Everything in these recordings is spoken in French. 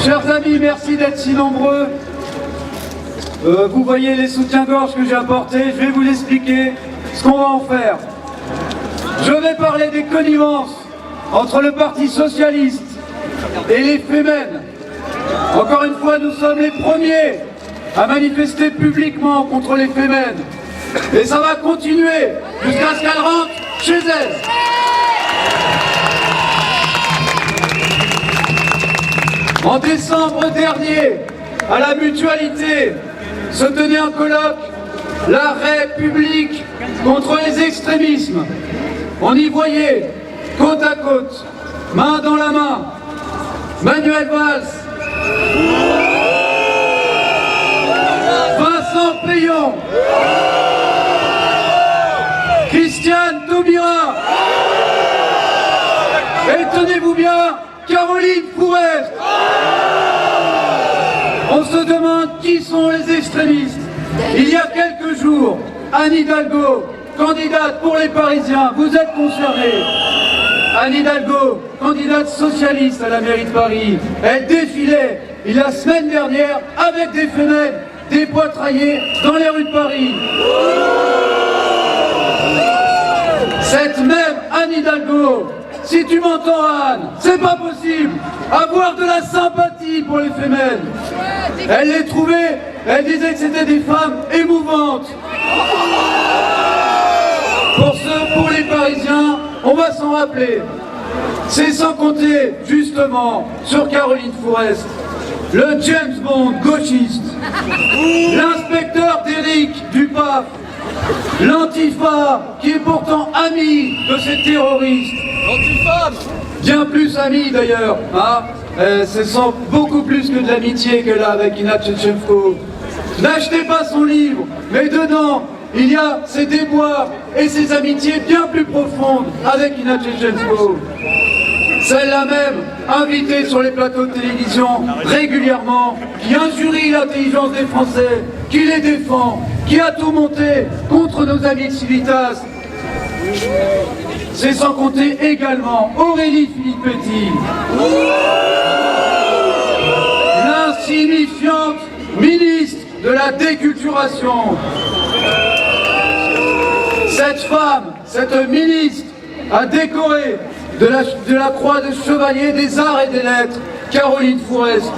Chers amis, merci d'être si nombreux. Vous voyez les soutiens-gorge que j'ai apportés, je vais vous expliquer ce qu'on va en faire. Je vais parler des connivences entre le Parti Socialiste et les Femen. Encore une fois, nous sommes les premiers à manifester publiquement contre les Femen. Et ça va continuer jusqu'à ce qu'elles rentrent chez elles. En décembre dernier, à la Mutualité, se tenait un colloque, la République contre les extrémismes. On y voyait, côte à côte, main dans la main, Manuel Valls, Vincent Payon, Christiane Taubira, et tenez-vous bien, Caroline Fourest. On se demande qui sont les extrémistes. Il y a quelques jours, Anne Hidalgo, candidate pour les Parisiens, vous êtes concernés. Anne Hidalgo, candidate socialiste à la mairie de Paris, elle défilait la semaine dernière avec des fenêtres, des poitraillés dans les rues de Paris. Cette même Anne Hidalgo, si tu m'entends Anne, c'est pas possible, avoir de la sympathie pour les femelles. Elle les trouvait, elle disait que c'était des femmes émouvantes. Pour les Parisiens, on va s'en rappeler. C'est sans compter, justement, sur Caroline Fourest, le James Bond gauchiste, l'inspecteur d'Éric Dupas, l'Antifa, qui est pourtant ami de ces terroristes. L'Antifa, bien plus ami d'ailleurs, hein. Ce sont beaucoup plus que de l'amitié qu'elle a avec Inna Tchetchenko. N'achetez pas son livre, mais dedans, il y a ses déboires et ses amitiés bien plus profondes avec Inna Tchetchenko. Celle-là même, invitée sur les plateaux de télévision régulièrement, qui injurie l'intelligence des Français, qui les défend, qui a tout monté contre nos amis de Civitas. C'est sans compter également Aurélie Filippetti, l'insignifiante ministre de la déculturation. Cette femme, cette ministre, a décoré de la croix de chevalier des arts et des lettres Caroline Fourest.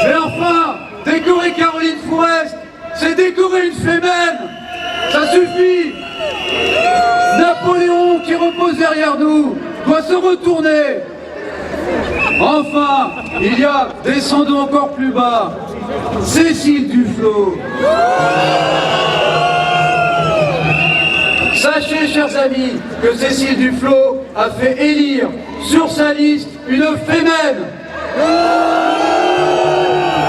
Mais enfin, décorer Caroline Fourest, c'est décorer une fémène. Ça suffit. Napoléon, qui repose derrière nous, doit se retourner. Enfin, il y a, descendons encore plus bas, Cécile Duflot. Sachez, chers amis, que Cécile Duflot a fait élire sur sa liste une fémène.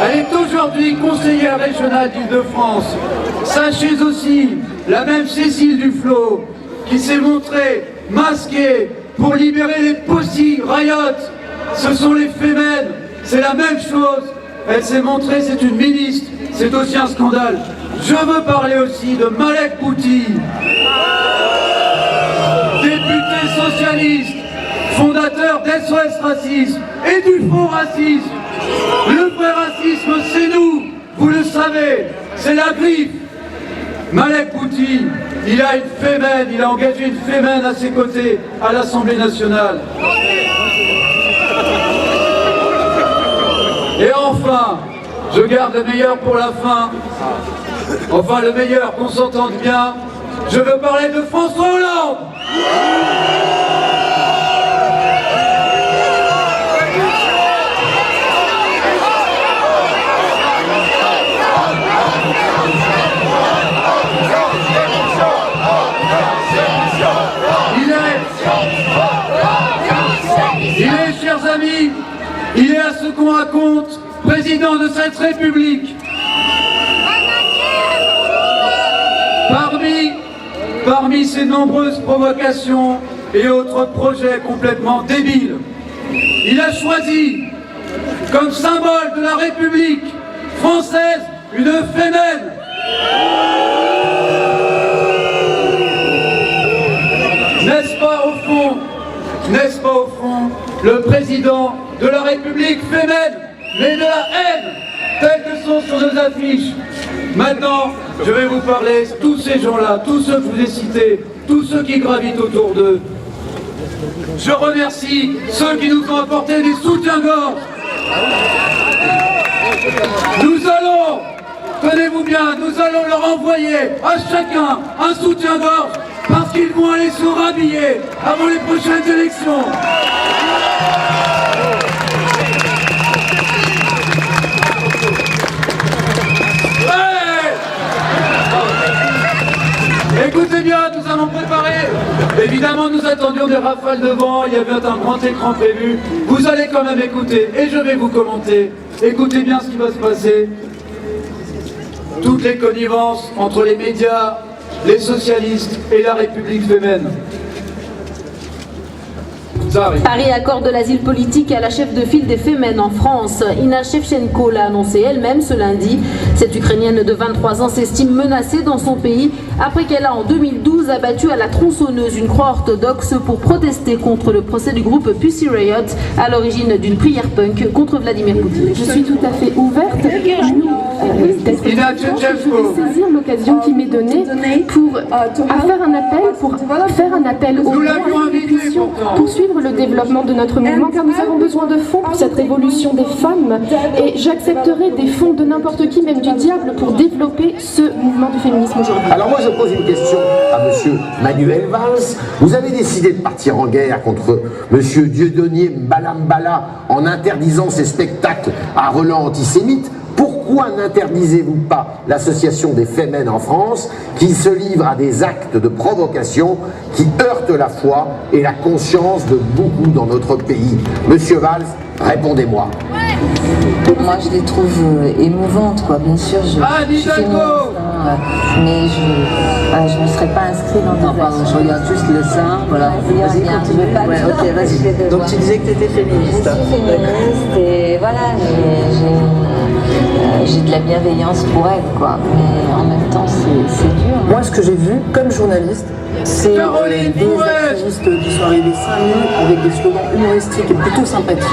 Elle est aujourd'hui conseillère régionale d'Île-de-France. Sachez aussi, la même Cécile Duflot, qui s'est montrée masquée pour libérer les Pussy Riot. Ce sont les fémènes, c'est la même chose. Elle s'est montrée, c'est une ministre, c'est aussi un scandale. Je veux parler aussi de Malek Bouti, député socialiste, fondateur d'SOS Racisme et du faux racisme. Le vrai racisme, c'est nous, vous le savez, c'est la griffe. Malek Bouti, il a une fémène, il a engagé une fémène à ses côtés à l'Assemblée nationale. Et enfin, je garde le meilleur pour la fin. Enfin, le meilleur, qu'on s'entende bien. Je veux parler de François Hollande. Il est, chers amis, il est à ce qu'on raconte, président de cette République. Parmi ces nombreuses provocations et autres projets complètement débiles, il a choisi comme symbole de la République française une fémène. N'est-ce pas au fond n'est-ce pas au fond le président de la République fémène, mais de la haine, tels que sont sur nos affiches. Maintenant, je vais vous parler de tous ces gens-là, tous ceux que je vous ai cités, tous ceux qui gravitent autour d'eux. Je remercie ceux qui nous ont apporté des soutiens-gorge. Nous allons, tenez-vous bien, nous allons leur envoyer à chacun un soutien-gorge parce qu'ils vont aller se rhabiller avant les prochaines élections. Écoutez bien, nous allons préparer. Évidemment, nous attendions des rafales de vent, il y avait un grand écran prévu. Vous allez quand même écouter, et je vais vous commenter. Écoutez bien ce qui va se passer. Toutes les connivences entre les médias, les socialistes et la République fémène. Paris accorde l'asile politique à la chef de file des Femen en France. Inna Shevchenko l'a annoncé elle-même ce lundi. Cette Ukrainienne de 23 ans s'estime menacée dans son pays après qu'elle a en 2012 abattu à la tronçonneuse une croix orthodoxe pour protester contre le procès du groupe Pussy Riot à l'origine d'une prière punk contre Vladimir Poutine. Je suis tout à fait ouverte. Je vais saisir l'occasion qui m'est donnée pour faire un appel aux gens pour poursuivre le développement de notre mouvement, car nous avons besoin de fonds pour cette révolution des femmes et j'accepterai des fonds de n'importe qui, même du diable, pour développer ce mouvement du féminisme aujourd'hui. Alors moi je pose une question à monsieur Manuel Valls. Vous avez décidé de partir en guerre contre monsieur Dieudonné Mbala en interdisant ses spectacles à relents antisémites. Pourquoi n'interdisez-vous pas l'association des Femen en France qui se livre à des actes de provocation qui heurtent la foi et la conscience de beaucoup dans notre pays? Monsieur Valls, répondez-moi. Moi je les trouve émouvantes, quoi. Bien sûr, je suis féministe, mais je ne serais pas inscrite dans des actions. Pardon, je regarde juste le sein, voilà. Vas-y, continue. Ouais, ok, vas-y. Donc tu disais que tu étais féministe. Je suis féministe et voilà, j'ai de la bienveillance pour elle, quoi. Mais en même temps, c'est dur. Moi, ce que j'ai vu comme journaliste, c'est des activistes qui sont arrivés 5 minutes avec des slogans humoristiques et plutôt sympathiques.